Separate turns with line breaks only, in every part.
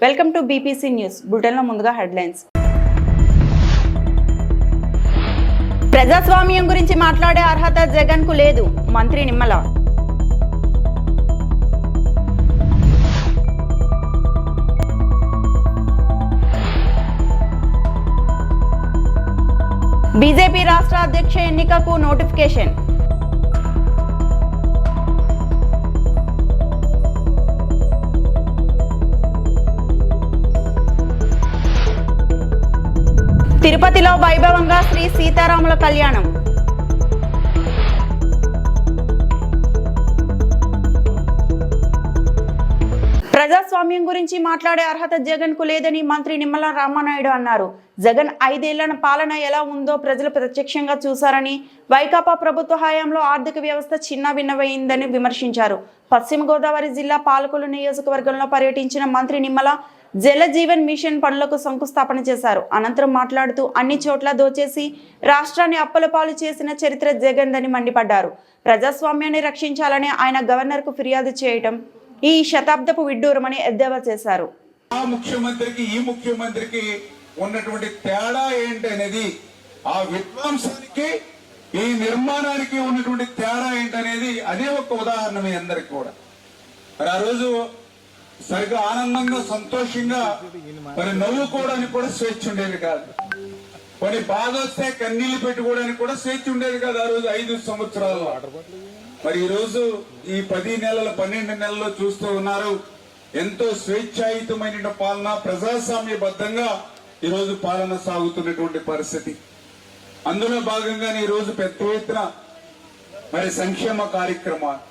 Welcome to BPC news బులెటిన్లో ముందుగా headlines. ప్రజాస్వామ్యం గురించి మాట్లాడే అర్హత జగన్ కు లేదు, మంత్రి నిమ్మల. బీజేపీ రాష్ట్ర అధ్యక్ష ఎన్నికకు నోటిఫికేషన్. తిరుపతిలో వైభవంగా శ్రీ సీతారాముల కళ్యాణం. ప్రజాస్వామ్యం గురించి మాట్లాడే అర్హత జగన్ కు లేదని మంత్రి నిమ్మల రామానాయుడు అన్నారు. జగన్ 5 ఏళ్ల పాలన ఎలా ఉందో ప్రజలు ప్రత్యక్షంగా చూశారని, వైకాపా ప్రభుత్వ హయాంలో ఆర్థిక వ్యవస్థ చిన్నభిన్నమైందని విమర్శించారు. పశ్చిమ గోదావరి జిల్లా పాలకొల్లు నియోజకవర్గంలో పర్యటించిన మంత్రి నిమ్మల జల జీవన్ మిషన్ పనులకు శంకుస్థాపన చేశారు. అనంతరం మాట్లాడుతూ అన్ని చోట్ల దోచేసి రాష్ట్రాన్ని అప్పులపాలు చేసిన చరిత్ర జగన్దని మండిపడ్డారు. ప్రజాస్వామ్యాన్ని రక్షించాలని ఆయన గవర్నర్ కు ఫిర్యాదు చేయటం ఈ శతాబ్దపు విడ్డూరమని ఎద్దేవా చేశారు.
ఆ ముఖ్యమంత్రికి ఈ ముఖ్యమంత్రికి ఉన్నటువంటి తేడా ఏంటనేది, ఆ విధ్వంసానికి ఈ నిర్మాణానికి ఉన్నటువంటి తేడా ఏంటనేది అదే ఒక ఉదాహరణ మీ అందరికి కూడా. మరి ఆ రోజు సరిగ్గా ఆనందంగా సంతోషంగా మరి నవ్వుకోవడానికి కూడా స్వేచ్ఛ ఉండేది కాదు. కొన్ని బాధ వస్తే కన్నీళ్లు పెట్టుకోవడానికి కూడా స్వేచ్ఛ ఉండేది కాదు ఆ రోజు 5 సంవత్సరాల్లో. మరి ఈ రోజు ఈ 10 నెలల 12 నెలల్లో చూస్తూ ఉన్నారు, ఎంతో స్వేచ్ఛాయుతమైన పాలన, ప్రజాస్వామ్యబద్ధంగా ఈ రోజు పాలన సాగుతున్నటువంటి పరిస్థితి. అందులో భాగంగానే ఈ రోజు పెద్ద ఎత్తున మరి సంక్షేమ కార్యక్రమాలు,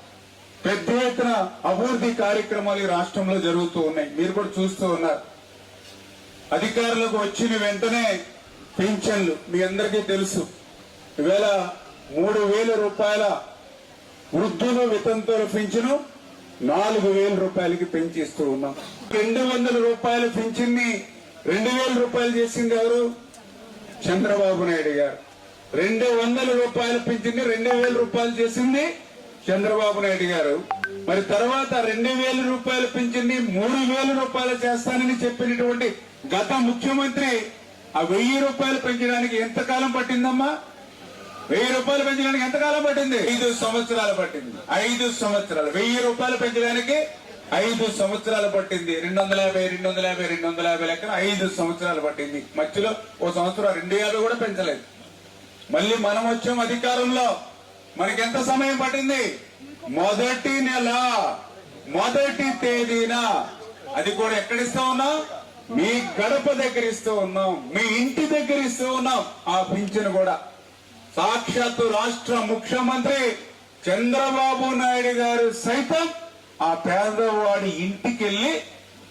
పెద్ద ఎత్తున అభివృద్ధి కార్యక్రమాలు ఈ రాష్ట్రంలో జరుగుతూ ఉన్నాయి. మీరు కూడా చూస్తూ ఉన్నారు. అధికారులకు వచ్చిన వెంటనే పింఛన్లు మీ అందరికీ తెలుసు. ఈవేళ 3,000 రూపాయల వృద్ధులు వితంతువుల పింఛను 4,000 రూపాయలకి పెంచిస్తూ ఉన్నాం. 200 రూపాయల పింఛన్ని 2,000 రూపాయలు చేసింది ఎవరు? చంద్రబాబు నాయుడు గారు. 200 రూపాయల పింఛన్ని 2,000 రూపాయలు చేసింది చంద్రబాబు నాయుడు గారు. మరి తర్వాత 2,000 రూపాయల పింఛన్ని 3,000 రూపాయలు చేస్తానని చెప్పినటువంటి గత ముఖ్యమంత్రి ఆ 1,000 రూపాయలు పెంచడానికి ఎంతకాలం పట్టిందమ్మా? 1,000 రూపాయలు పెంచడానికి ఎంతకాలం పట్టింది? 5 సంవత్సరాలు పట్టింది. 5 సంవత్సరాలు 1,000 రూపాయలు పెంచడానికి 5 సంవత్సరాలు పట్టింది. 250 లెక్కన 5 సంవత్సరాలు పట్టింది. మధ్యలో ఓ సంవత్సరం 2,000 కూడా పెంచలేదు. మళ్ళీ మనం వచ్చాం అధికారంలో, మనకి ఎంత సమయం పట్టింది? మొదటి నెల మొదటి తేదీన, అది కూడా ఎక్కడిస్తూ ఉన్నాం? మీ గడప దగ్గర ఇస్తూ ఉన్నాం, మీ ఇంటి దగ్గర ఇస్తూ ఉన్నాం. ఆ పింఛను కూడా సాక్షాత్తు రాష్ట్ర ముఖ్యమంత్రి చంద్రబాబు నాయుడు గారు సైతం ఆ పేదవాడి ఇంటికి వెళ్లి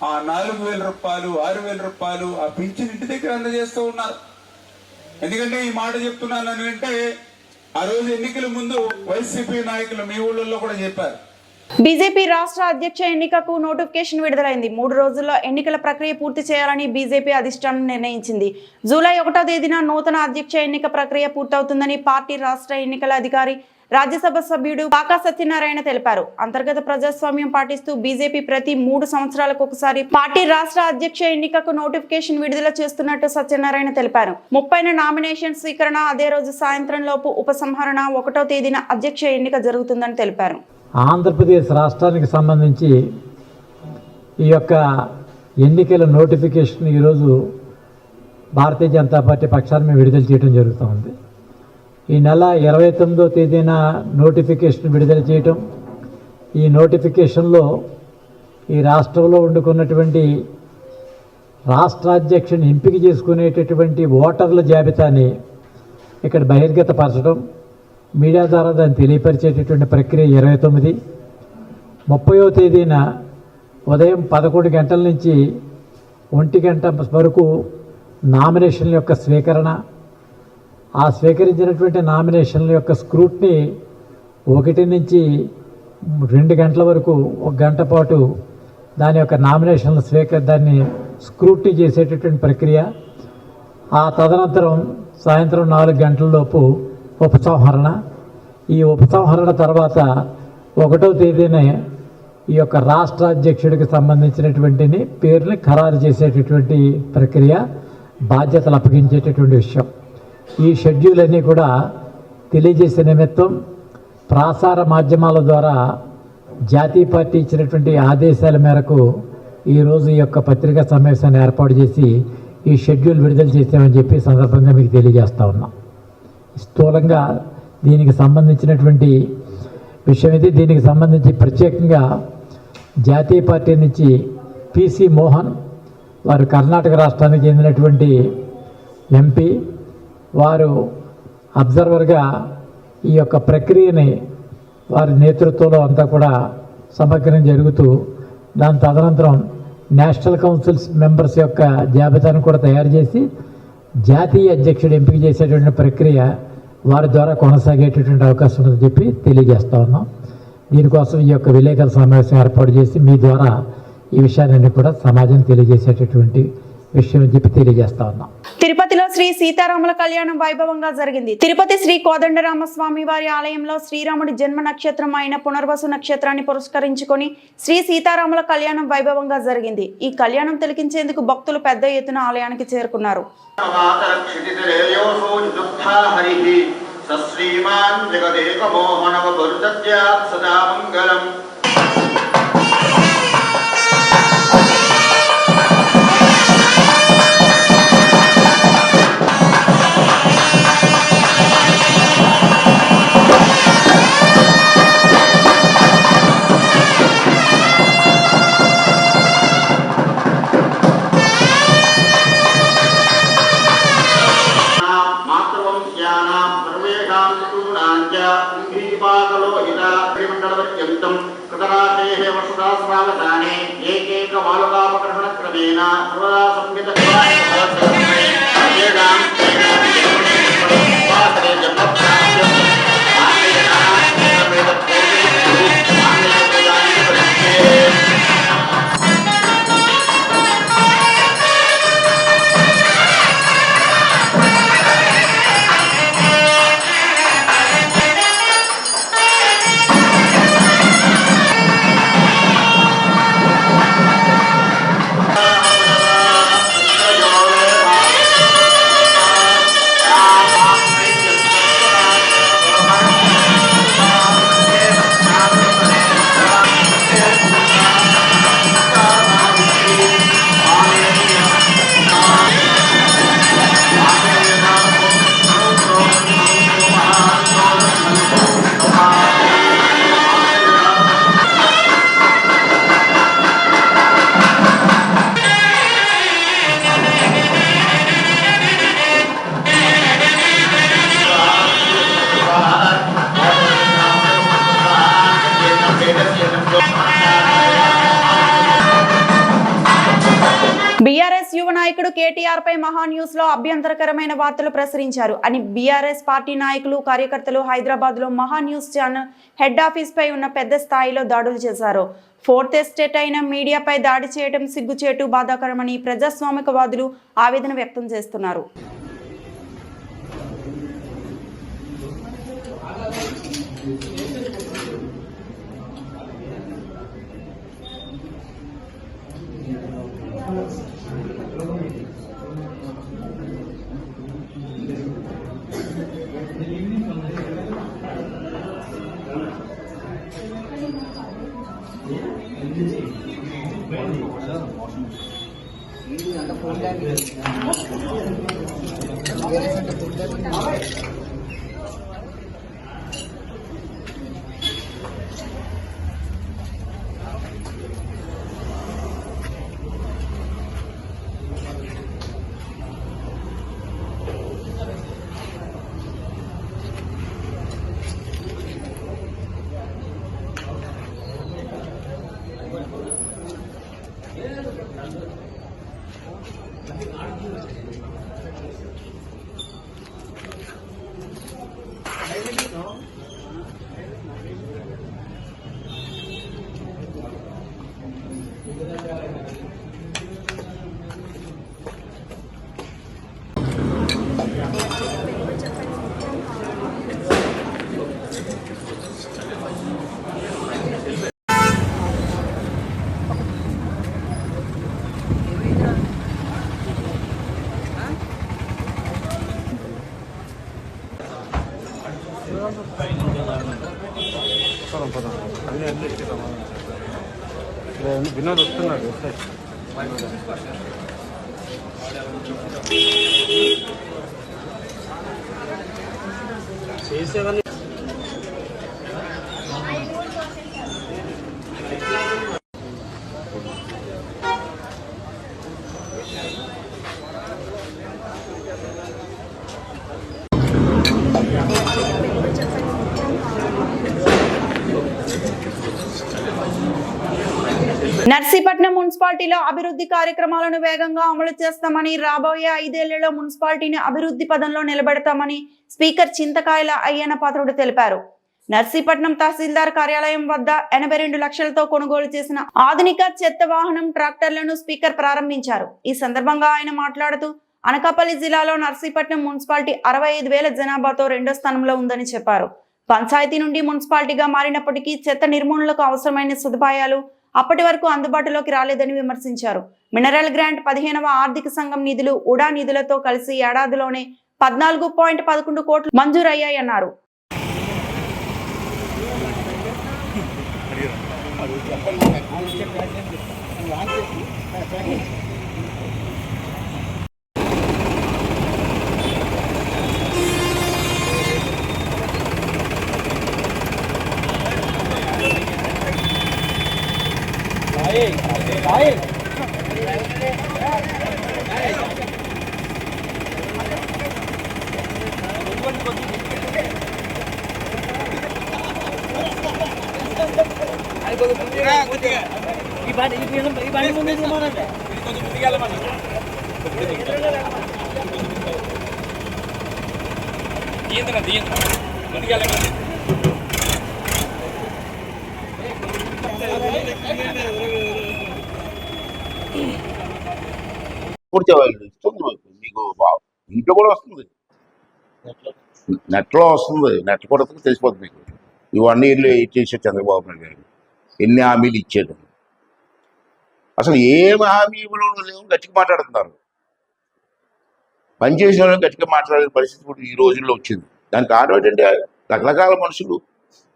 ఆ 4,000 రూపాయలు 6,000 రూపాయలు ఆ పింఛన్ ఇంటి దగ్గర అందజేస్తూ ఉన్నారు. ఎందుకంటే ఈ మాట చెప్తున్నాను అంటే, ఆ రోజు ఎన్నికల ముందు వైసీపీ నాయకులు మీ ఊళ్ళల్లో కూడా చెప్పారు.
బీజేపీ రాష్ట్ర అధ్యక్ష ఎన్నికకు నోటిఫికేషన్ విడుదలైంది. 3 రోజుల్లో ఎన్నికల ప్రక్రియ పూర్తి చేయాలని బీజేపీ అధిష్టానం నిర్ణయించింది. జూలై 1వ తేదీన నూతన అధ్యక్ష ఎన్నిక ప్రక్రియ పూర్తవుతుందని పార్టీ రాష్ట్ర ఎన్నికల అధికారి, రాజ్యసభ సభ్యుడు పాకా సత్యనారాయణ తెలిపారు. అంతర్గత ప్రజాస్వామ్యం పాటిస్తూ బీజేపీ ప్రతి 3 సంవత్సరాలకు ఒకసారి పార్టీ రాష్ట్ర అధ్యక్ష ఎన్నికకు నోటిఫికేషన్ విడుదల చేస్తున్నట్టు సత్యనారాయణ తెలిపారు. 30న నామినేషన్ స్వీకరణ, అదే రోజు సాయంత్రం లోపు ఉపసంహరణ, 1వ తేదీన అధ్యక్ష ఎన్నిక జరుగుతుందని తెలిపారు.
ఆంధ్రప్రదేశ్ రాష్ట్రానికి సంబంధించి ఈ యొక్క ఎన్నికల నోటిఫికేషన్ ఈరోజు భారతీయ జనతా పార్టీ పక్షాన్ని విడుదల చేయడం జరుగుతూ ఉంది. ఈ నెల 29వ తేదీన నోటిఫికేషన్ విడుదల చేయటం, ఈ నోటిఫికేషన్లో ఈ రాష్ట్రంలో వండుకున్నటువంటి రాష్ట్రాధ్యక్షుని ఎంపిక చేసుకునేటటువంటి ఓటర్ల జాబితాని ఇక్కడ బహిర్గతపరచడం, మీడియా ద్వారా దాన్ని తెలియపరిచేటటువంటి ప్రక్రియ 29. 30వ తేదీన ఉదయం 11 గంటల నుంచి 1 గంట వరకు నామినేషన్ల యొక్క స్వీకరణ, ఆ స్వీకరించినటువంటి నామినేషన్ల యొక్క స్క్రూట్ని 1 నుంచి 2 గంటల వరకు 1 గంట పాటు దాని యొక్క నామినేషన్ల దాన్ని స్క్రూట్నీ చేసేటటువంటి ప్రక్రియ. ఆ తదనంతరం సాయంత్రం 4 గంటలలోపు ఉపసంహరణ. ఈ ఉపసంహరణ తర్వాత 1వ తేదీనే ఈ యొక్క రాష్ట్ర అధ్యక్షుడికి సంబంధించినటువంటి పేర్లు ఖరారు చేసేటటువంటి ప్రక్రియ, బాధ్యతలు అప్పగించేటటువంటి విషయం. ఈ షెడ్యూల్ అన్నీ కూడా తెలియజేసే నిమిత్తం ప్రసార మాధ్యమాల ద్వారా జాతీయ పార్టీ ఇచ్చినటువంటి ఆదేశాల మేరకు ఈరోజు ఈ యొక్క పత్రికా సమావేశాన్ని ఏర్పాటు చేసి ఈ షెడ్యూల్ విడుదల చేసామని చెప్పి సందర్భంగా మీకు తెలియజేస్తా ఉన్నాం. స్థూలంగా దీనికి సంబంధించినటువంటి విషయం ఇది. దీనికి సంబంధించి ప్రత్యేకంగా జాతీయ పార్టీ నుంచి పిసి మోహన్, వారు కర్ణాటక రాష్ట్రానికి చెందినటువంటి ఎంపీ, వారు అబ్జర్వర్గా ఈ యొక్క ప్రక్రియని వారి నేతృత్వంలో అంతా కూడా సమగ్రం జరుగుతూ దాని తదనంతరం నేషనల్ కౌన్సిల్స్ మెంబర్స్ యొక్క జాబితాను కూడా తయారు చేసి జాతీయ అధ్యక్షుడు ఎంపిక చేసేటువంటి ప్రక్రియ వారి ద్వారా కొనసాగేటటువంటి అవకాశం ఉందని చెప్పి తెలియజేస్తా ఉన్నాం. దీనికోసం ఈ యొక్క విలేకరుల సమావేశం ఏర్పాటు చేసి మీ ద్వారా ఈ విషయాన్ని కూడా సమాజం తెలియజేసేటటువంటి విషయం అని చెప్పి తెలియజేస్తా ఉన్నాం.
తిరుపతిలో శ్రీ సీతారాముల కళ్యాణం వైభవంగా జరిగింది. తిరుపతి శ్రీ కోదండరామస్వామి వారి ఆలయంలో శ్రీరాముడి జన్మ నక్షత్రం అయిన పునర్వసు నక్షత్రాన్ని పురస్కరించుకొని శ్రీ సీతారాముల కళ్యాణం వైభవంగా జరిగింది. ఈ కళ్యాణం తిలకించేందుకు భక్తులు పెద్ద ఎత్తున ఆలయానికి చేరుకున్నారు. బీఆర్ఎస్ యువ నాయకుడు కేటీఆర్ పై మహా న్యూస్ లో అభ్యంతరకరమైన వార్తలు ప్రసరించారు అని బీఆర్ఎస్ పార్టీ నాయకులు, కార్యకర్తలు హైదరాబాద్ లో మహా న్యూస్ ఛానల్ హెడ్ ఆఫీస్ పై ఉన్న పెద్ద స్థాయిలో దాడులు చేశారు. ఫోర్త్ ఎస్టేట్ అయిన మీడియాపై దాడి చేయడం సిగ్గుచేటు, బాధాకరమని ప్రజాస్వామికవాదులు ఆవేదన వ్యక్తం చేస్తున్నారు.
వినోద్ వస్తున్నాడు. చేసేవన్నీ
నర్సీపట్నం మున్సిపాలిటీలో అభివృద్ధి కార్యక్రమాలను వేగంగా అమలు చేస్తామని, రాబోయే 5 ఏళ్లలో మున్సిపాలిటీని అభివృద్ధి పదంలో నిలబెడతామని స్పీకర్ చింతకాయల అయ్యన్న పాత్రుడు తెలిపారు. నర్సీపట్నం తహసీల్దార్ కార్యాలయం వద్ద 82 లక్షలతో కొనుగోలు చేసిన ఆధునిక చెత్త వాహనం ట్రాక్టర్లను స్పీకర్ ప్రారంభించారు. ఈ సందర్భంగా ఆయన మాట్లాడుతూ అనకాపల్లి జిల్లాలో నర్సీపట్నం మున్సిపాలిటీ 65,000 జనాభాతో 2వ స్థానంలో ఉందని చెప్పారు. పంచాయతీ నుండి మున్సిపాలిటీగా మారినప్పటికీ చెత్త నిర్మూలనకు అవసరమైన సదుపాయాలు అప్పటి వరకు అందుబాటులోకి రాలేదని విమర్శించారు. మినరల్ గ్రాంట్ 15వ ఆర్థిక సంఘం నిధులు, ఉడా నిధులతో కలిసి ఏడాదిలోనే 14.11 కోట్లు మంజూరయ్యాయన్నారు.
పూర్తి ఇస్తుంది మీకు ఇంట్లో కూడా వస్తుంది, నెట్లో వస్తుంది. నెట్ కూడా తెలిసిపోతుంది మీకు. ఇవన్నీ ఇల్లు ఇచ్చేసాడు చంద్రబాబు నాయుడు గారు. ఎన్ని హామీలు ఇచ్చాడు, అసలు ఏం హామీ ఇవ్వడం లేవు. గట్టిగా మాట్లాడుతున్నారు. పనిచేసిన వాళ్ళు గట్టిగా మాట్లాడే పరిస్థితి ఇప్పుడు ఈ రోజుల్లో వచ్చింది. దానికి కారణం ఏంటంటే రకరకాల మనుషులు,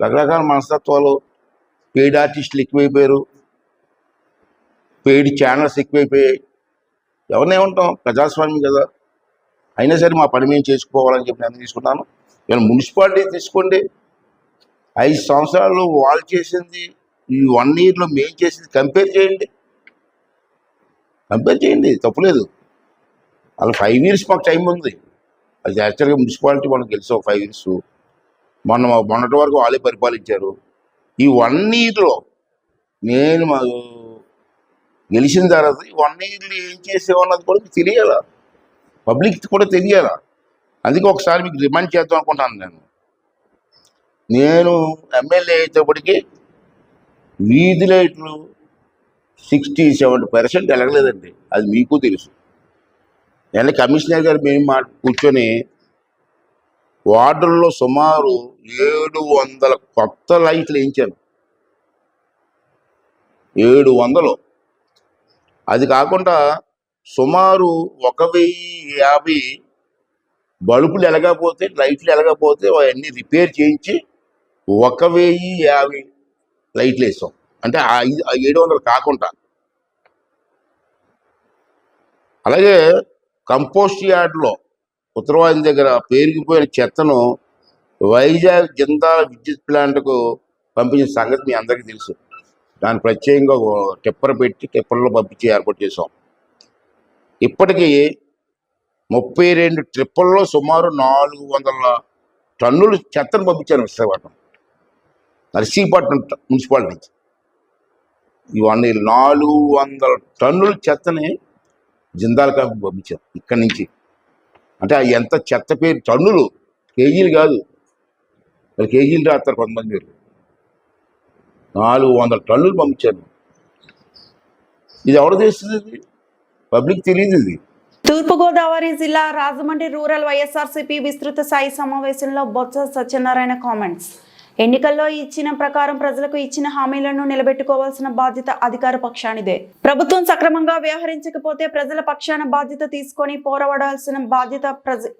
రకరకాల మనస్తత్వాలు, పెయిడ్ ఆర్టిస్టులు ఎక్కువైపోయారు, పెయిడ్ ఛానల్స్ ఎక్కువైపోయాయి. ఎవరినే ఉంటాం, ప్రజాస్వామ్యం కదా. అయినా సరే మా పని మేము చేసుకోవాలని చెప్పి నేను తీసుకున్నాను. ఇవాళ మున్సిపాలిటీ తీసుకోండి, 5 సంవత్సరాలు వాళ్ళు చేసింది, ఈ 1 ఇయర్లో మేము చేసింది కంపేర్ చేయండి, తప్పులేదు. అలా 5 ఇయర్స్ మాకు టైం ఉంది. అది యాక్చువల్గా మున్సిపాలిటీ మనం గెలిచాం 5 ఇయర్స్. మొన్నటి వరకు వాళ్ళే పరిపాలించారు. ఈ 1 ఇయర్లో నేను గెలిచిన తర్వాత ఈ 1 ఇయర్లో ఏం చేసేవన్నది కూడా మీకు తెలియాలా, పబ్లిక్ కూడా తెలియాలా. అందుకే ఒకసారి మీకు రిమైండ్ చేద్దాం అనుకుంటాను. నేను ఎమ్మెల్యే అయినప్పటికీ వీధి లైట్లు 60-70% ఎలగలేదండి. అది మీకు తెలుసు. నేను కమిషనర్ గారు మేము కూర్చొని వార్డుల్లో సుమారు 700 కొత్త లైట్లు వేయించాను. 700. అది కాకుండా సుమారు 1050 బల్బులు ఎలగకపోతే, లైట్లు ఎలగకపోతే అవన్నీ రిపేర్ చేయించి 1050 లైట్లు వేసాం. అంటే 700 కాకుండా. అలాగే కంపోస్ట్ యార్డ్లో ఉత్తరవాది దగ్గర పేరుకుపోయిన చెత్తను వైజాగ్ జిందాల్ విద్యుత్ ప్లాంట్కు పంపించిన సంగతి మీ అందరికీ తెలుసు. దాన్ని ప్రత్యేకంగా టిప్పర్ పెట్టి టిప్పర్లో పంపించి ఏర్పాటు చేసాం. ఇప్పటికీ 32 ట్రిప్పుల్లో సుమారు 400 టన్నులు చెత్తను పంపించాను విశాఖపట్నం, నర్సీపట్నం మున్సిపాలిటీ నుంచి. ఇవన్నీ 400 టన్నుల చెత్తని జిందాల్ కంపెనీ పంపించాం ఇక్కడి నుంచి. అంటే ఎంత చెత్త పేరు, టన్నులు, కేజీలు కాదు. మరి కేజీలు రాస్తారు కొంతమంది మీరు. 400 టన్నులు పంపించాను. ఇది ఎవరు చేస్తుంది? పబ్లిక్ తెలియదు. ఇది
తూర్పుగోదావరి జిల్లా రాజమండ్రి రూరల్ వైఎస్ఆర్సీపీ విస్తృత స్థాయి సమావేశంలో బొత్స సత్యనారాయణ కామెంట్స్. ఎన్నికల్లో ఇచ్చిన ప్రకారం ప్రజలకు ఇచ్చిన హామీలను నిలబెట్టుకోవాల్సిన బాధ్యత అధికార పక్షానిదే. ప్రభుత్వం సక్రమంగా వ్యవహరించకపోతే ప్రజల పక్షాన బాధ్యత తీసుకొని పోరాడాల్సిన బాధ్యత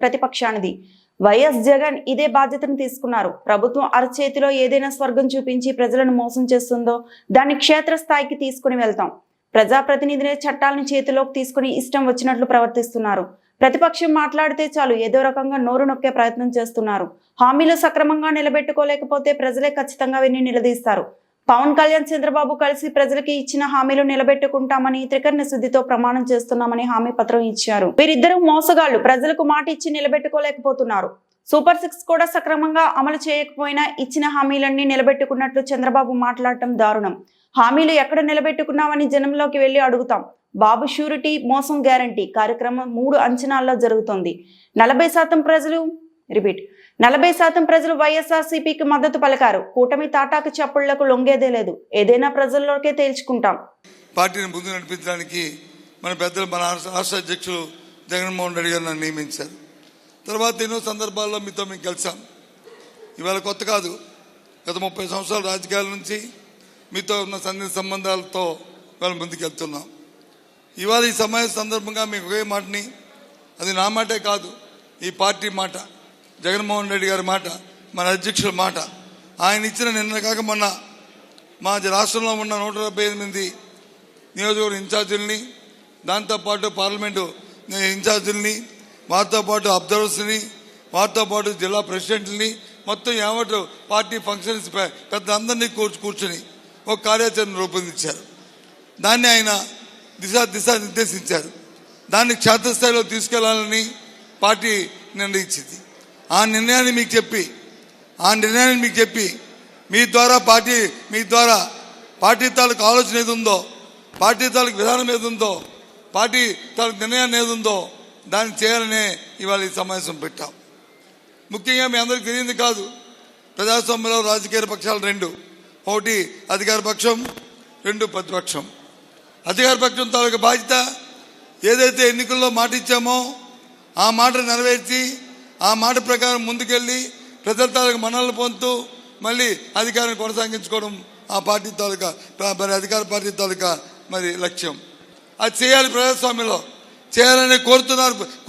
ప్రతిపక్షానిది. వైఎస్ జగన్ ఇదే బాధ్యతను తీసుకున్నారు. ప్రభుత్వం అరచేతిలో ఏదైనా స్వర్గం చూపించి ప్రజలను మోసం చేస్తుందో దాన్ని క్షేత్రస్థాయికి తీసుకుని వెళ్తాం. ప్రజాప్రతినిధులే చట్టాలను చేతిలోకి తీసుకుని ఇష్టం వచ్చినట్లు ప్రవర్తిస్తున్నారు. ప్రతిపక్షం మాట్లాడితే చాలు ఏదో రకంగా నోరు నొక్కే ప్రయత్నం చేస్తున్నారు. హామీలు సక్రమంగా నిలబెట్టుకోలేకపోతే ప్రజలే ఖచ్చితంగా విని నిలదీస్తారు. పవన్ కళ్యాణ్, చంద్రబాబు కలిసి ప్రజలకి ఇచ్చిన హామీలు నిలబెట్టుకుంటామని త్రికరణ శుద్ధితో ప్రమాణం చేస్తున్నామని హామీ పత్రం ఇచ్చారు. వీరిద్దరూ మోసగాళ్లు. ప్రజలకు మాట ఇచ్చి నిలబెట్టుకోలేకపోతున్నారు. సూపర్ 6 కూడా సక్రమంగా అమలు చేయకపోయినా ఇచ్చిన హామీలన్నీ నిలబెట్టుకున్నట్లు చంద్రబాబు మాట్లాడటం దారుణం. హామీలు ఎక్కడ నిలబెట్టుకున్నామని జనంలోకి వెళ్లి అడుగుతాం. బాబు షూరిటీ, మోసం గ్యారంటీ కార్యక్రమం 3 అంచనాల్లో జరుగుతోంది. 40% ప్రజలు వైఎస్ఆర్సీపీకి మద్దతు పలికారు. కూటమి తాటాకు చప్పుళ్లకు లొంగేదే లేదు. ఏదైనా ప్రజల్లోకే తేల్చుకుంటాం.
పార్టీని ముందు నడిపించడానికి మన పెద్దలు, మన రాష్ట్ర అధ్యక్షులు జగన్మోహన్ రెడ్డి గారు నన్ను నియమించారు. తర్వాత ఎన్నో సందర్భాల్లో మీతో మేము కలిసాం. ఇవాళ కొత్త కాదు. గత 30 సంవత్సరాల రాజకీయాల నుంచి మీతో ఉన్న సన్నిహిత సంబంధాలతో ఇవాళ ముందుకెళ్తున్నాం. ఇవాళ ఈ సమావేశ సందర్భంగా మీకు ఒకే మాటని, అది నా మాటే కాదు, ఈ పార్టీ మాట, జగన్మోహన్ రెడ్డి గారి మాట, మన అధ్యక్షుల మాట, ఆయన ఇచ్చిన నిన్న కాక మొన్న మా రాష్ట్రంలో ఉన్న 178 నియోజకవర్గ ఇన్ఛార్జీలని, దాంతోపాటు పార్లమెంటు ఇన్ఛార్జీలని, వారితో పాటు అబ్జర్వర్స్ని, వారితో పాటు జిల్లా ప్రెసిడెంట్ని, మొత్తం యావత్ పార్టీ ఫంక్షన్స్ పెద్ద అందరినీ కూర్చుని ఒక కార్యాచరణ రూపొందించారు. దాన్ని ఆయన దిశ నిర్దేశించారు. దాన్ని క్షేత్రస్థాయిలో తీసుకెళ్లాలని పార్టీ నిర్ణయించింది. ఆ నిర్ణయాన్ని మీకు చెప్పి మీ ద్వారా పార్టీ తాలూకు ఆలోచన ఏది ఉందో, పార్టీ తాలూకు విధానం ఏది ఉందో, పార్టీ తాలూకు నిర్ణయాన్ని ఏది ఉందో దాన్ని చేయాలనే ఇవాళ ఈ సమావేశం పెట్టాం. ముఖ్యంగా మీ అందరికీ తెలియంది కాదు, ప్రజాస్వామ్యంలో రాజకీయ పక్షాలు 2, ఒకటి అధికార పక్షం, 2 ప్రతిపక్షం. అధికార పక్షం తాలూకు బాధ్యత ఏదైతే ఎన్నికల్లో మాట ఇచ్చామో ఆ మాట నెరవేర్చి ఆ మాట ప్రకారం ముందుకెళ్ళి ప్రజల తాలూకు మన్ననలు పొందుతూ మళ్ళీ అధికారాన్ని కొనసాగించుకోవడం ఆ పార్టీ తాలూకా అధికార పార్టీ తాలూకా లక్ష్యం. అది చేయాలి, ప్రజాస్వామ్యంలో చేయాలని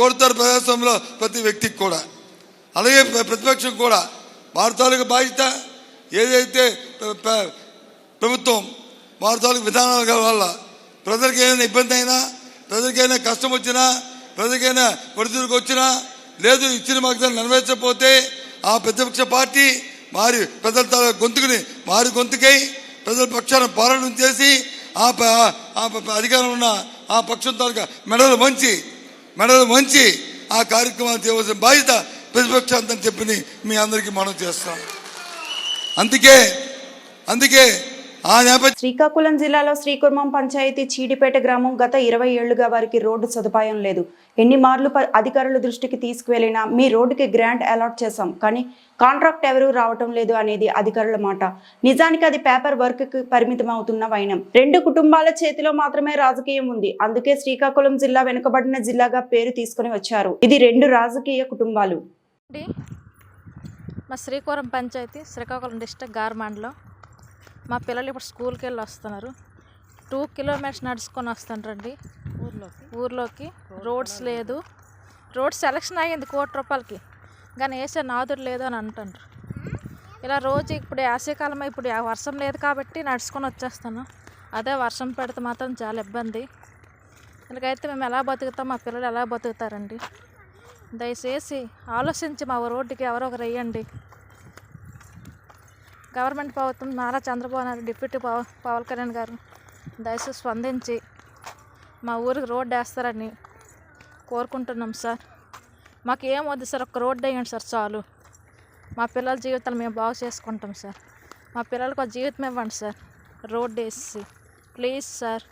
కోరుతారు ప్రజాస్వామ్యంలో ప్రతి వ్యక్తికి కూడా. అలాగే ప్రతిపక్షం కూడా వారి తాలూకు బాధ్యత ఏదైతే ప్రభుత్వం వారి తాలూకు విధానాల వల్ల ప్రజలకు ఏదైనా ఇబ్బంది అయినా, ప్రజలకైనా కష్టం వచ్చినా, ప్రజలకైనా ఒడిదుడుకు వచ్చినా, లేదు ఇచ్చిన వాగ్దానం నెరవేర్చకపోతే ఆ ప్రతిపక్ష పార్టీ ప్రజల తాలూకు గొంతుకుని వారి గొంతుకై ప్రజల పక్షాన పోరాటం చేసి ఆ అధికారం ఉన్న ఆ పక్షం తాలూకా మెడలు వంచి ఆ కార్యక్రమాలు చేయవలసిన బాధ్యత ప్రతిపక్షాంతని చెప్పి మీ అందరికీ మనం చేస్తాం. అందుకే
శ్రీకాకుళం జిల్లాలో శ్రీకుర్మం పంచాయతీ చీడిపేట గ్రామం గత 20 ఏళ్లుగా వారికి రోడ్డు సదుపాయం లేదు. ఎన్ని మార్లు అధికారుల దృష్టికి తీసుకువెళ్లినా మీ రోడ్డుకి గ్రాంట్ అలాట్ చేశాం కానీ కాంట్రాక్ట్ ఎవరూ రావటం లేదు అనేది అధికారుల మాట. నిజానికి అది పేపర్ వర్క్ కి పరిమితం అవుతున్న వైనం. 2 కుటుంబాల చేతిలో మాత్రమే రాజకీయం ఉంది. అందుకే శ్రీకాకుళం జిల్లా వెనుకబడిన జిల్లాగా పేరు తీసుకుని వచ్చారు. ఇది 2 రాజకీయ కుటుంబాలు.
మా శ్రీకుర్మం పంచాయతీ శ్రీకాకుళం డిస్ట్రిక్ట్ గార్మండ్లో మా పిల్లలు ఇప్పుడు స్కూల్కి వెళ్ళి వస్తున్నారు. 2 కిలోమీటర్స్ నడుచుకొని వస్తుంటారండి ఊర్లోకి. రోడ్స్ లేదు. రోడ్ సెలక్షన్ అయ్యింది 1 కోటి రూపాయలకి, కానీ వేసే నాదుడు లేదు అని అంటుండ్రు. ఇలా రోజు ఇప్పుడు వేసవికాలం, ఇప్పుడు వర్షం లేదు కాబట్టి నడుచుకొని వచ్చేస్తాను. అదే వర్షం పెడితే మాత్రం చాలా ఇబ్బంది. ఇలాగైతే మేము ఎలా బతుకుతాం, మా పిల్లలు ఎలా బతుకుతారండి? దయచేసి ఆలోచించి మా రోడ్డుకి ఎవరో ఒకరు వేయండి. గవర్నమెంట్ ప్రభుత్వం నారా చంద్రబాబు నాయుడు, డిప్యూటీ పవన్ కళ్యాణ్ గారు దయచేసి స్పందించి మా ఊరికి రోడ్డు వేస్తారని కోరుకుంటున్నాం సార్. మాకు ఏం వద్దు సార్, ఒక రోడ్డు వేయండి సార్ చాలు. మా పిల్లల జీవితాలు మేము బాగు చేసుకుంటాం సార్. మా పిల్లలకు ఒక జీవితం ఇవ్వండి సార్, రోడ్డు వేసి ప్లీజ్ సార్.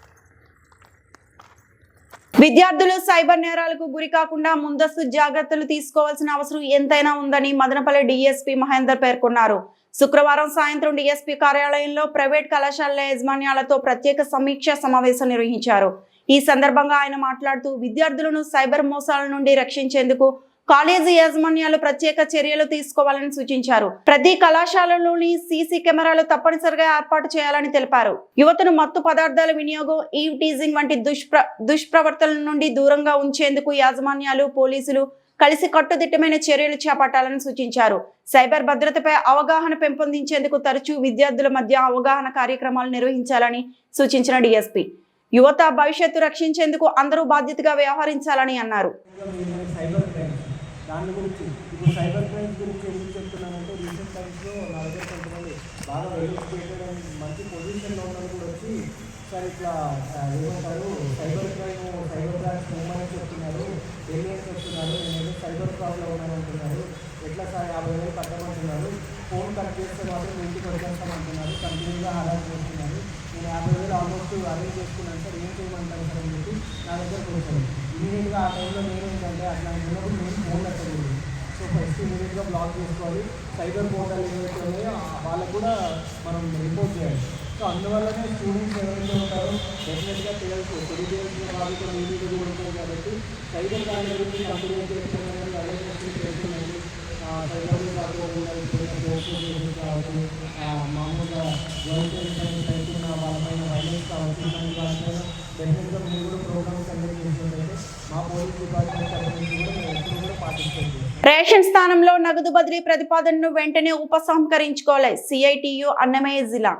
విద్యార్థులు సైబర్ నేరాలకు గురి కాకుండా ముందస్తు జాగ్రత్తలు తీసుకోవాల్సిన అవసరం ఎంతైనా ఉందని మదనపల్లి డీఎస్పీ మహేందర్ పేర్కొన్నారు. శుక్రవారం సాయంత్రం డీఎస్పీ కార్యాలయంలో ప్రైవేట్ కళాశాలల యాజమాన్యాలతో ప్రత్యేక సమీక్ష సమావేశం నిర్వహించారు. ఈ సందర్భంగా ఆయన మాట్లాడుతూ విద్యార్థులను సైబర్ మోసాల నుండి రక్షించేందుకు కాలేజీ యాజమాన్యాలు ప్రత్యేక చర్యలు తీసుకోవాలని సూచించారు. ప్రతి కళాశాలలోని సీసీ కెమెరాలు తప్పనిసరిగా ఏర్పాటు చేయాలని తెలిపారు. యువతను మత్తు పదార్థాల వినియోగం, ఈవ్ టీజింగ్ వంటి దుష్ప్రవర్తనల నుండి దూరంగా ఉంచేందుకు యాజమాన్యాలు, పోలీసులు కలిసి కట్టుదిట్టమైన చర్యలు చేపట్టాలని సూచించారు. సైబర్ భద్రతపై అవగాహన పెంపొందించేందుకు తరచూ విద్యార్థుల మధ్య అవగాహన కార్యక్రమాలు నిర్వహించాలని సూచించిన డీఎస్పీ. యువత భవిష్యత్తు రక్షించేందుకు అందరూ బాధ్యతగా వ్యవహరించాలని అన్నారు.
దాని గురించి ఇప్పుడు సైబర్ క్రైమ్స్ గురించి ఎందుకు చెప్తున్నానంటే రీసెంట్ టైమ్స్లో నా దగ్గర కొంతమంది బాగా వెరిఫికేటెడ్ అండ్ మంచి పొజిషన్లో ఉన్నది కూడా వచ్చి సార్ ఇట్లా ఏమంటారు cyber crime cyber crimes movement చెప్తున్నారు, ఏలియన్స్ చెప్తున్నారు, నేను సైబర్ ప్రాబ్లం ఉన్నాను అంటున్నారు, ఎట్లా సార్ 50,000 కట్టమంటున్నారు, ఫోన్ కట్ చేస్తే మాత్రం ఇంటికి వచ్చేస్తామంటున్నారు, కంటిన్యూగా హరాస్ చేస్తున్నారు, నేను 50,000 ఆల్మోస్ట్ అరేంజ్ చేసుకున్నాను సార్, ఏం చేయమంటారు సార్ అని చెప్పి నా దగ్గరకు వచ్చాను. ఇమీడియట్గా ఆ టైంలో నేను ఏంటంటే అట్లా ఉన్నప్పుడు నేను ఫోన్ పెట్టకూడదు. సో ఫస్ట్ ఇమీడియట్గా బ్లాక్ చేసుకోవాలి. సైబర్ పోర్టల్ ఏవైతే ఉన్నాయో వాళ్ళకు కూడా మనం రిపోర్ట్ చేయాలి. సో అందువల్లనే స్టూడెంట్స్ ఎవరైతే ఉంటారో డెఫినెట్గా తెలుసు తెలియజేయాల్సిన వాళ్ళు కూడా ఈజీగా కూడా ఉంటారు కాబట్టి సైబర్ దాని గురించి కంప్లీట్ చేస్తున్నారని అవేర్నెస్ చేస్తున్నాయి. సైబర్ కావచ్చు, మామూలుగా గవర్నమెంట్ అయితున్న వాళ్ళపైన వైలెన్స్ కావచ్చు, ఇలాంటి వాళ్ళపైన డెఫినెట్గా మీరు కూడా ప్రోగ్రామ్స్ కండక్ట్ చేసినట్లయితే మా పోలీస్ డిపార్ట్మెంట్ తరఫు నుంచి కూడా మేము ఎప్పుడు కూడా పార్టిసిపేట్ చేస్తాం.
రేషన్ స్థానంలో నగదు బదిలీ ప్రతిపాదనను వెంటనే ఉపసంహరించుకోవాలి. సిఐటియు అన్నమయ్య జిల్లా.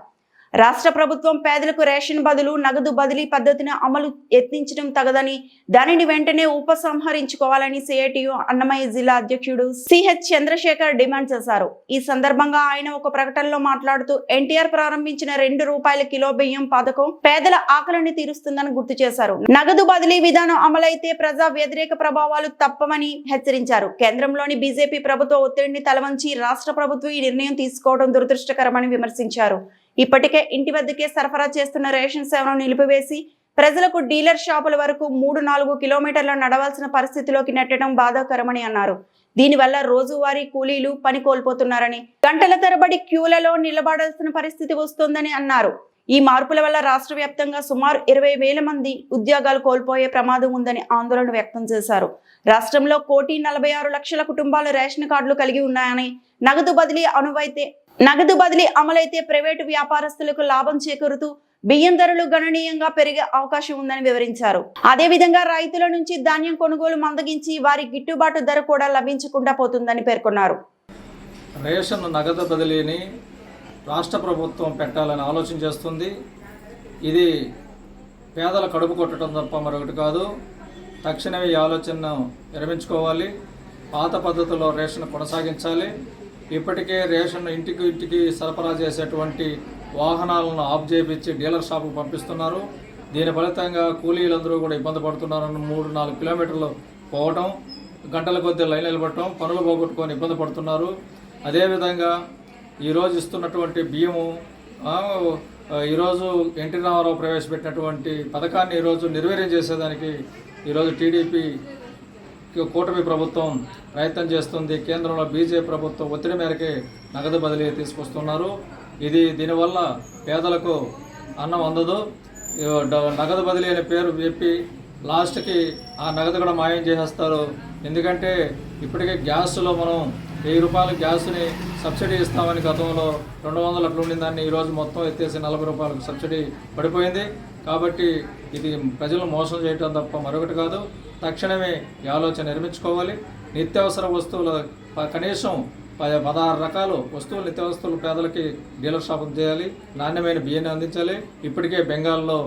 రాష్ట్ర ప్రభుత్వం పేదలకు రేషన్ బదులు నగదు బదిలీ పద్ధతిని అమలు యత్నించడం తగదని, దానిని వెంటనే ఉపసంహరించుకోవాలని సిఐటియు అన్నమయ్య జిల్లా అధ్యక్షుడు సిహెచ్ చంద్రశేఖర్ డిమాండ్ చేశారు. ఈ సందర్భంగా ఆయన ఒక ప్రకటనలో మాట్లాడుతూ ఎన్టీఆర్ ప్రారంభించిన ₹2 కిలో బియ్యం పథకం పేదల ఆకలిని తీరుస్తుందని గుర్తు చేశారు. నగదు బదిలీ విధానం అమలైతే ప్రజా వ్యతిరేక ప్రభావాలు తప్పవని హెచ్చరించారు. కేంద్రంలోని బీజేపీ ప్రభుత్వ ఒత్తిడిని తలవంచి రాష్ట్ర ప్రభుత్వం ఈ నిర్ణయం తీసుకోవడం దురదృష్టకరమని విమర్శించారు. ఇప్పటికే ఇంటి వద్దకే సరఫరా చేస్తున్న రేషన్ సేవను నిలిపివేసి ప్రజలకు డీలర్ షాపుల వరకు 3-4 కిలోమీటర్ల నడవాల్సిన పరిస్థితిలోకి నెట్టడం బాధాకరమని అన్నారు. దీనివల్ల రోజువారీ కూలీలు పని కోల్పోతున్నారని, గంటల తరబడి క్యూలలో నిలబడాల్సిన పరిస్థితి వస్తోందని అన్నారు. ఈ మార్పుల వల్ల రాష్ట్ర వ్యాప్తంగా సుమారు 20,000 మంది ఉద్యోగాలు కోల్పోయే ప్రమాదం ఉందని ఆందోళన వ్యక్తం చేశారు. రాష్ట్రంలో 1,46,00,000 కుటుంబాలు రేషన్ కార్డులు కలిగి ఉన్నాయని, నగదు బదిలీ అమలైతే ప్రైవేటు వ్యాపారస్తులకు లాభం చేకూరుతూ బియ్యం ధరలు గణనీయంగా పెరిగే అవకాశం ఉందని వివరించారు. అదేవిధంగా రైతుల నుంచి ధాన్యం కొనుగోలు మందగించి వారి గిట్టుబాటు ధర కూడా లభించకుండా పోతుందని పేర్కొన్నారు.
రేషన్ నగదు బదిలీని రాష్ట్ర ప్రభుత్వం పెట్టాలని ఆలోచన చేస్తుంది. ఇది పేదల కడుపు కొట్టడం తప్ప మరొకటి కాదు. తక్షణమే ఈ ఆలోచనను విరమించుకోవాలి. పాత పద్ధతిలో రేషన్ కొనసాగించాలి. ఇప్పటికే రేషన్ ఇంటికి సరఫరా చేసేటువంటి వాహనాలను ఆఫ్ చేయించి డీలర్ షాపుకు పంపిస్తున్నారు. దీని ఫలితంగా కూలీలందరూ కూడా ఇబ్బంది పడుతున్నారని 3-4 కిలోమీటర్లు పోవటం, గంటల కొద్దీ లైన్ నిలబడటం, పనులు పోగొట్టుకొని ఇబ్బంది పడుతున్నారు. అదేవిధంగా ఈరోజు ఇస్తున్నటువంటి బియ్యము ఈరోజు ఎన్టీ రామారావు ప్రవేశపెట్టినటువంటి పథకాన్ని ఈరోజు నిర్వీర్యం చేసేదానికి ఈరోజు టీడీపీ కూటమి ప్రభుత్వం ప్రయత్నం చేస్తుంది. కేంద్రంలో బీజేపీ ప్రభుత్వం ఒత్తిడి మేరకే నగదు బదిలీ తీసుకొస్తున్నారు. దీనివల్ల పేదలకు అన్నం అందదు. నగదు బదిలీ అనే పేరు చెప్పి లాస్ట్కి ఆ నగదు కూడా మాయం చేసేస్తారు. ఎందుకంటే ఇప్పటికే గ్యాస్లో మనం ₹1000 గ్యాస్ని సబ్సిడీ ఇస్తామని గతంలో 200 అట్లా ఉండిన దాన్ని ఈరోజు మొత్తం ఎత్తేసి ₹40 సబ్సిడీ పడిపోయింది. కాబట్టి ఇది ప్రజలను మోసం చేయడం తప్ప మరొకటి కాదు. తక్షణమే ఈ ఆలోచన నిర్మించుకోవాలి. నిత్యావసర వస్తువుల కనీసం 16 రకాల వస్తువులు నిత్యావసరాలు పేదలకి డీలర్ షాపులు చేయాలి. నాణ్యమైన బియ్యాన్ని అందించాలి. ఇప్పటికే బెంగాల్లో,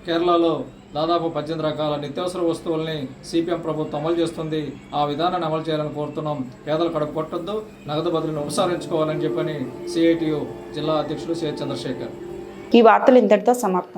కేరళలో దాదాపు 18 రకాల నిత్యావసర వస్తువుల్ని సిపిఎం ప్రభుత్వం అమలు చేస్తుంది. ఆ విధానాన్ని అమలు చేయాలని కోరుతున్నాం. పేదలు కడుపు కొట్టొద్దు, నగదు బదిలీని ఉపసంహరించుకోవాలని చెప్పని సిఐటియు జిల్లా అధ్యక్షుడు సిహెచ్ చంద్రశేఖర్.
ఈ వార్తలు ఇంతటితో సమాప్తం.